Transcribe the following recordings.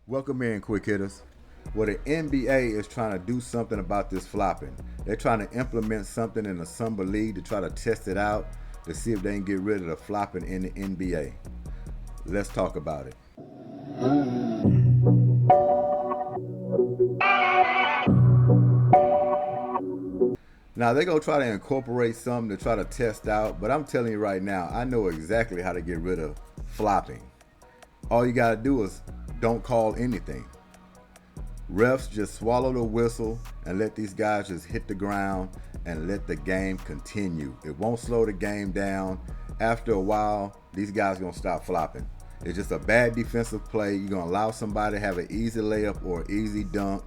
Welcome in, quick hitters. Well, the NBA is trying to do something about this flopping. They're trying to implement something in the summer league to try to test it out to see if they can get rid of the flopping in the NBA. Let's talk about it. Now, they're going to try to incorporate something to try to test out, but I'm telling you right now, I know exactly how to get rid of flopping. All you got to do is don't call anything. Refs just swallow the whistle and let these guys just hit the ground and let the game continue. It won't slow the game down. After a while, these guys are going to stop flopping. It's just a bad defensive play. You're going to allow somebody to have an easy layup or easy dunk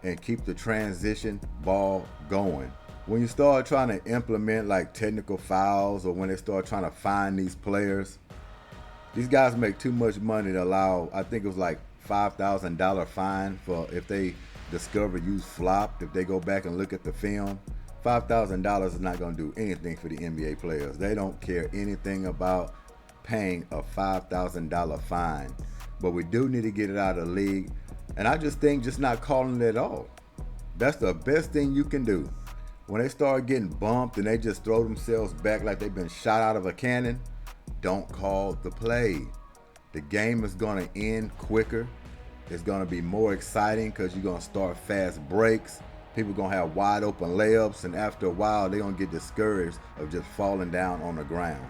and keep the transition ball going. When you start trying to implement like technical fouls, or when they start trying to find these players, these guys make too much money to allow, I think it was like $5,000 fine for if they discover you flopped. If they go back and look at the film, $5,000 is not going to do anything for the NBA players. They don't care anything about paying a $5,000 fine. But we do need to get it out of the league. And I just think just not calling it at all. That's the best thing you can do. When they start getting bumped and they just throw themselves back like they've been shot out of a cannon, don't call the play. The game is going to end quicker. It's going to be more exciting because you're going to start fast breaks. People are going to have wide open layups, and after a while, they're going to get discouraged of just falling down on the ground.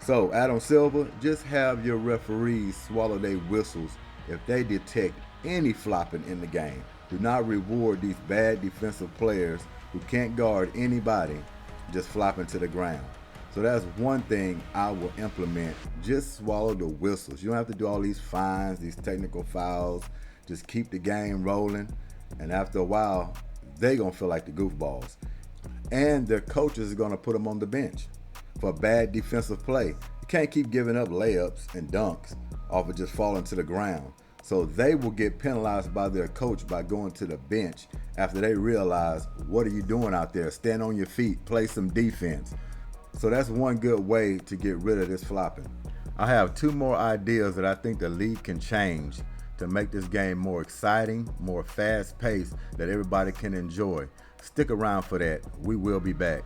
So, Adam Silver, just have your referees swallow their whistles if they detect any flopping in the game. Do not reward these bad defensive players who can't guard anybody just flopping to the ground. So that's one thing I will implement. Just swallow the whistles. You don't have to do all these fines, these technical fouls. Just keep the game rolling. And after a while, they're going to feel like the goofballs. And their coaches are going to put them on the bench for bad defensive play. You can't keep giving up layups and dunks off of just falling to the ground. So they will get penalized by their coach by going to the bench after they realize, what are you doing out there? Stand on your feet, play some defense. So that's one good way to get rid of this flopping. I have two more ideas that I think the league can change to make this game more exciting, more fast-paced, that everybody can enjoy. Stick around for that. We will be back.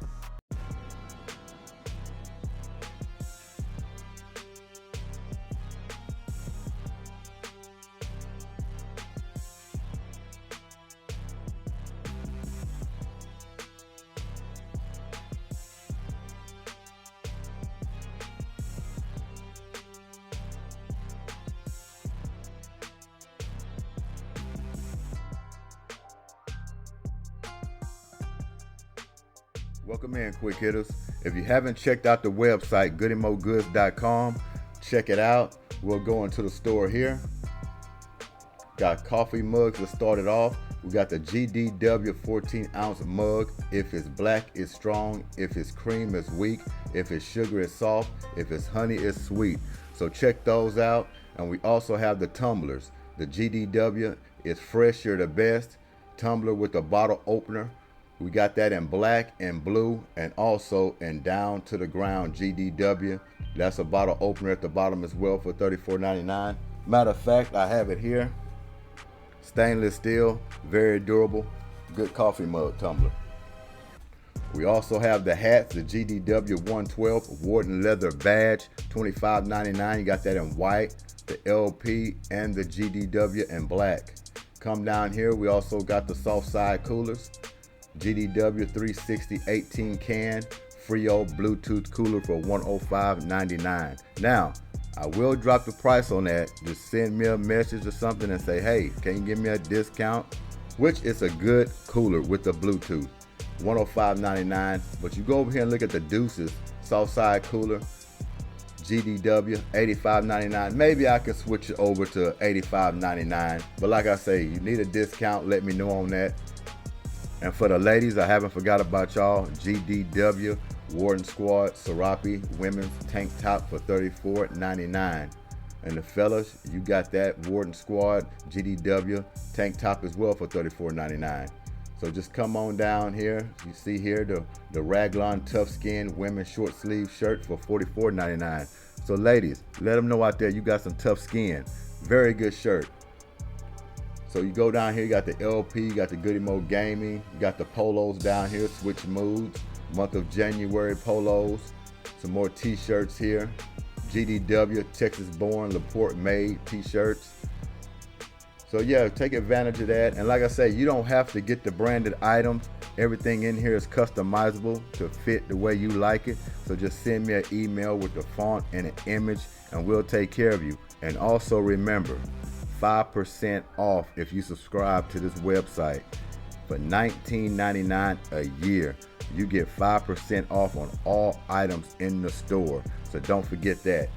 Welcome in, quick hitters. If you haven't checked out the website, goodymogoods.com, check it out. We'll go into the store here. Got coffee mugs to start it off. We got the GDW 14-ounce mug. If it's black, it's strong. If it's cream, it's weak. If it's sugar, it's soft. If it's honey, it's sweet. So check those out. And we also have the tumblers. The GDW is fresh, you're the best. Tumbler with a bottle opener. We got that in black and blue, and also in down to the ground GDW. That's a bottle opener at the bottom as well for $34.99. Matter of fact, I have it here. Stainless steel, very durable, good coffee mug tumbler. We also have the hats, the GDW 112 Warden leather badge, $25.99. You got that in white, the LP, and the GDW in black. Come down here, we also got the soft side coolers. GDW 360 18 can Frio Bluetooth cooler for $105.99. Now, I will drop the price on that. Just send me a message or something and say, hey, can you give me a discount? Which is a good cooler with the Bluetooth. $105.99. But you go over here and look at the Deuces soft side cooler, GDW $85.99. Maybe I can switch it over to $85.99. But like I say, you need a discount, let me know on that. And for the ladies, I haven't forgot about y'all. GDW Warden Squad Serape women's tank top for $34.99. And the fellas, you got that Warden Squad GDW tank top as well for $34.99. So just come on down here. You see here the Raglan Tough Skin women's short sleeve shirt for $44.99. So ladies, let them know out there you got some tough skin. Very good shirt. So you go down here, you got the LP, you got the Goodymo Gaming, you got the polos down here, switch moods, month of January polos, some more t-shirts here, GDW, Texas born, LaPorte made t-shirts. So yeah, take advantage of that. And like I say, you don't have to get the branded items. Everything in here is customizable to fit the way you like it. So just send me an email with the font and an image and we'll take care of you. And also remember, 5% off if you subscribe to this website. For $19.99 a year, you get 5% off on all items in the store. So don't forget that.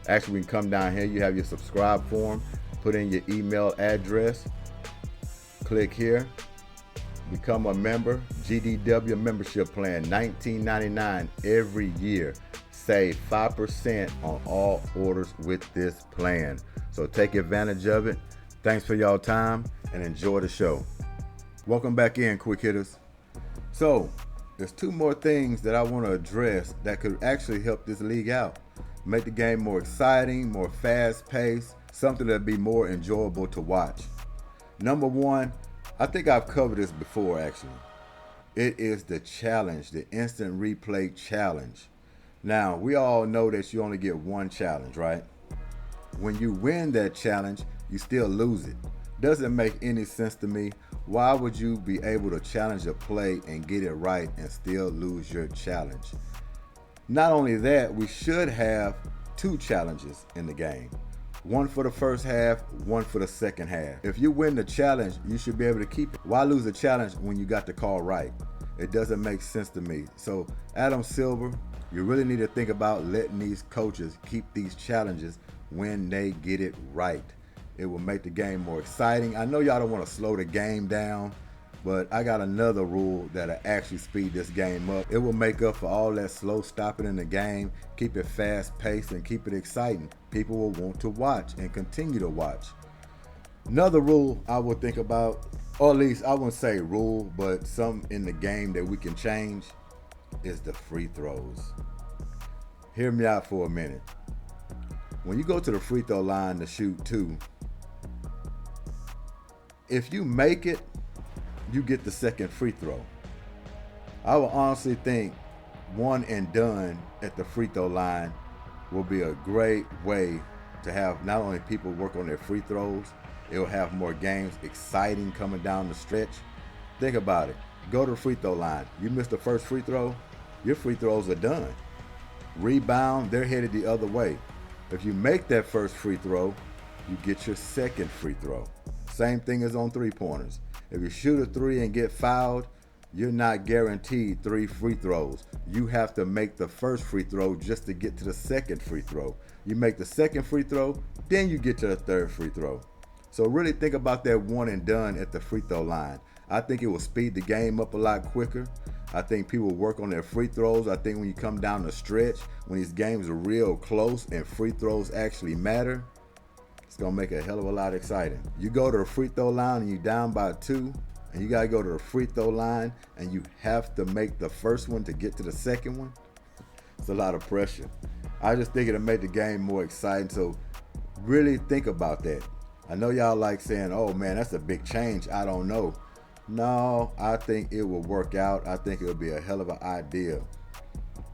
Actually, we can come down here, you have your subscribe form, put in your email address, click here, become a member, GDW membership plan, $19.99 every year. Save 5% on all orders with this plan. So take advantage of it. Thanks for y'all time and enjoy the show. Welcome back in, quick hitters. So there's two more things that I want to address that could actually help this league out. Make the game more exciting, more fast paced, something that'd be more enjoyable to watch. Number one, I think I've covered this before actually. It is the challenge, the instant replay challenge. Now, we all know that you only get one challenge, right? When you win that challenge, you still lose it. Doesn't make any sense to me. Why would you be able to challenge a play and get it right and still lose your challenge? Not only that, we should have two challenges in the game. One for the first half, one for the second half. If you win the challenge, you should be able to keep it. Why lose a challenge when you got the call right? It doesn't make sense to me. So Adam Silver, you really need to think about letting these coaches keep these challenges when they get it right. It will make the game more exciting. I know y'all don't want to slow the game down, but I got another rule that'll actually speed this game up. It will make up for all that slow stopping in the game, keep it fast paced and keep it exciting. People will want to watch and continue to watch. Another rule I would think about, or at least I wouldn't say rule, but something in the game that we can change, is the free throws. Hear me out for a minute. When you go to the free throw line to shoot two, if you make it, you get the second free throw. I would honestly think one and done at the free throw line will be a great way to have not only people work on their free throws, it will have more games exciting coming down the stretch. Think about it. Go to the free throw line. You miss the first free throw, your free throws are done. Rebound, they're headed the other way. If you make that first free throw, you get your second free throw. Same thing as on three-pointers. If you shoot a three and get fouled, you're not guaranteed 3 free throws. You have to make the first free throw just to get to the second free throw. You make the second free throw, then you get to the third free throw. So really think about that one and done at the free throw line. I think it will speed the game up a lot quicker. I think people work on their free throws. I think when you come down the stretch, when these games are real close and free throws actually matter, it's going to make a hell of a lot exciting. You go to the free throw line and you're down by 2, and you got to go to the free throw line and you have to make the first one to get to the second one. It's a lot of pressure. I just think it'll make the game more exciting. So really think about that. I know y'all like saying, oh man, that's a big change. I don't know. No, I think it will work out. I think it'll be a hell of an idea.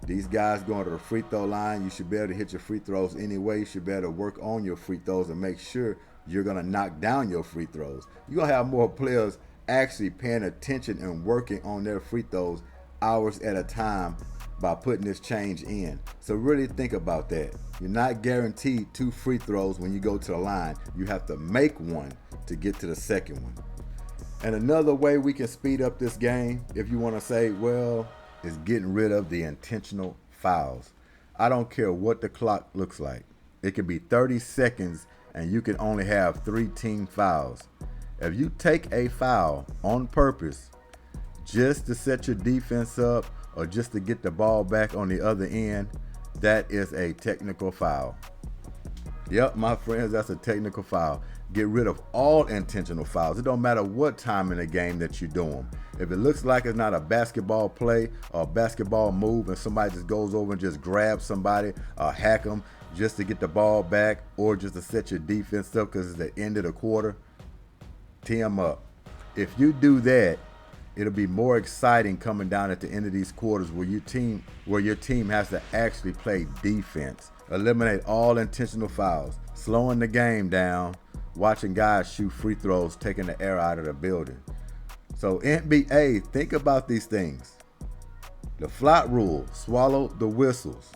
These guys going to the free throw line, you should be able to hit your free throws anyway. You should be able to work on your free throws and make sure you're going to knock down your free throws. You're going to have more players actually paying attention and working on their free throws hours at a time by putting this change in. So really think about that. You're not guaranteed 2 free throws when you go to the line. You have to make one to get to the second one. And another way we can speed up this game, if you want to say, well, is getting rid of the intentional fouls. I don't care what the clock looks like. It could be 30 seconds and you can only have 3 team fouls. If you take a foul on purpose just to set your defense up or just to get the ball back on the other end, that is a technical foul. Yep, my friends, that's a technical foul. Get rid of all intentional fouls. It don't matter what time in the game that you do them. If it looks like it's not a basketball play or a basketball move and somebody just goes over and just grabs somebody or hack them just to get the ball back or just to set your defense up because it's the end of the quarter, Tee them up. If you do that, it'll be more exciting coming down at the end of these quarters where your team has to actually play defense. Eliminate all intentional fouls, slowing the game down, watching guys shoot free throws, taking the air out of the building. So NBA, think about these things. The flop rule, swallow the whistles.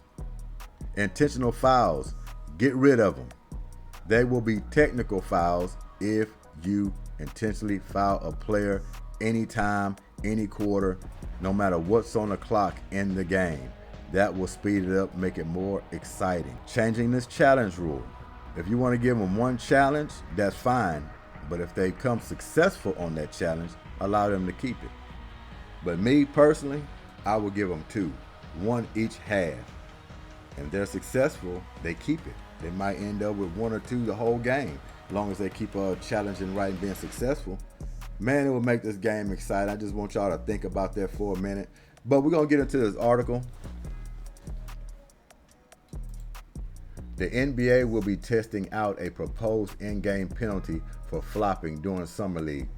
Intentional fouls, get rid of them. They will be technical fouls if you intentionally foul a player anytime, any quarter, no matter what's on the clock in the game. That will speed it up, make it more exciting. Changing this challenge rule. If you want to give them one challenge, that's fine. But if they come successful on that challenge, allow them to keep it. But me personally, I will give them two, one each half. And if they're successful, they keep it. They might end up with one or two the whole game, as long as they keep challenging right and being successful. Man, it will make this game exciting. I just want y'all to think about that for a minute. But we're going to get into this article. The NBA will be testing out a proposed in-game penalty for flopping during Summer League.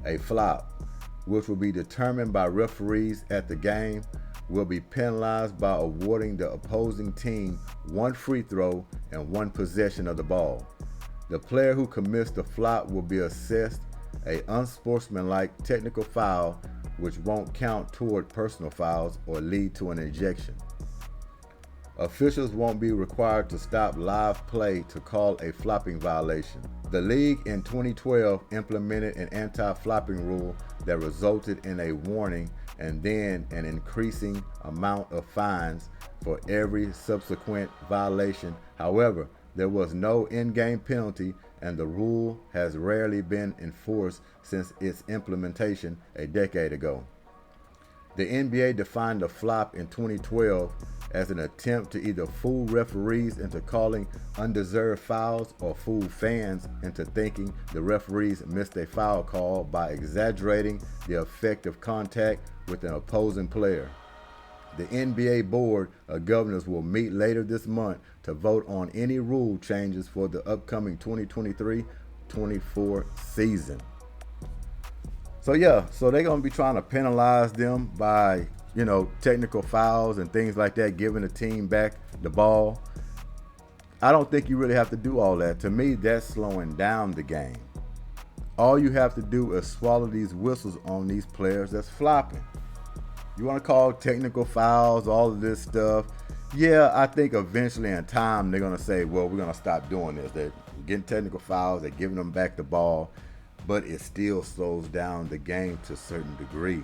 A flop, which will be determined by referees at the game, will be penalized by awarding the opposing team one free throw and one possession of the ball. The player who commits the flop will be assessed an unsportsmanlike technical foul, which won't count toward personal fouls or lead to an ejection. Officials won't be required to stop live play to call a flopping violation. The league in 2012 implemented an anti-flopping rule that resulted in a warning and then an increasing amount of fines for every subsequent violation. However, there was no in-game penalty, and the rule has rarely been enforced since its implementation a decade ago. The NBA defined the flop in 2012 as an attempt to either fool referees into calling undeserved fouls or fool fans into thinking the referees missed a foul call by exaggerating the effect of contact with an opposing player. The NBA Board of Governors will meet later this month to vote on any rule changes for the upcoming 2023-24 season. So they're going to be trying to penalize them by, technical fouls and things like that, giving the team back the ball. I don't think you really have to do all that. To me, that's slowing down the game. All you have to do is swallow these whistles on these players that's flopping. You want to call technical fouls, all of this stuff. Yeah, I think eventually in time they're going to say, well, we're going to stop doing this. They're getting technical fouls, they're giving them back the ball, but it still slows down the game to a certain degree.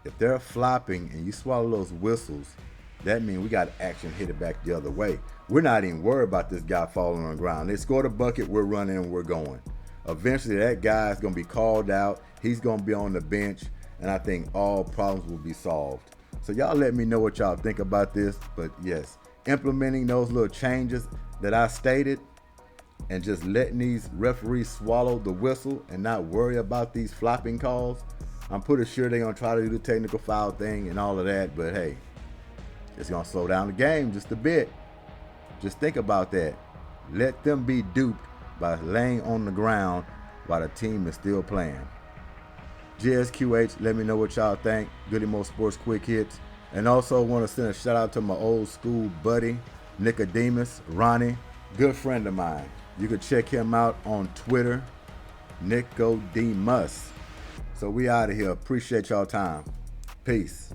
If they're flopping and you swallow those whistles, that means we got to action hit it back the other way. We're not even worried about this guy falling on the ground. They scored a bucket, we're running and we're going. Eventually that guy's going to be called out. He's going to be on the bench, and I think all problems will be solved. So y'all let me know what y'all think about this. But yes, implementing those little changes that I stated and just letting these referees swallow the whistle and not worry about these flopping calls, I'm pretty sure they're going to try to do the technical foul thing and all of that. But hey, it's going to slow down the game just a bit. Just think about that. Let them be duped by laying on the ground while the team is still playing. G.S.Q.H, let me know what y'all think. Goodymo Sports Quick Hits. And also want to send a shout out to my old school buddy, Nicodemus, Ronnie, good friend of mine. You can check him out on Twitter, Nicodemus. So we out of here. Appreciate y'all time. Peace.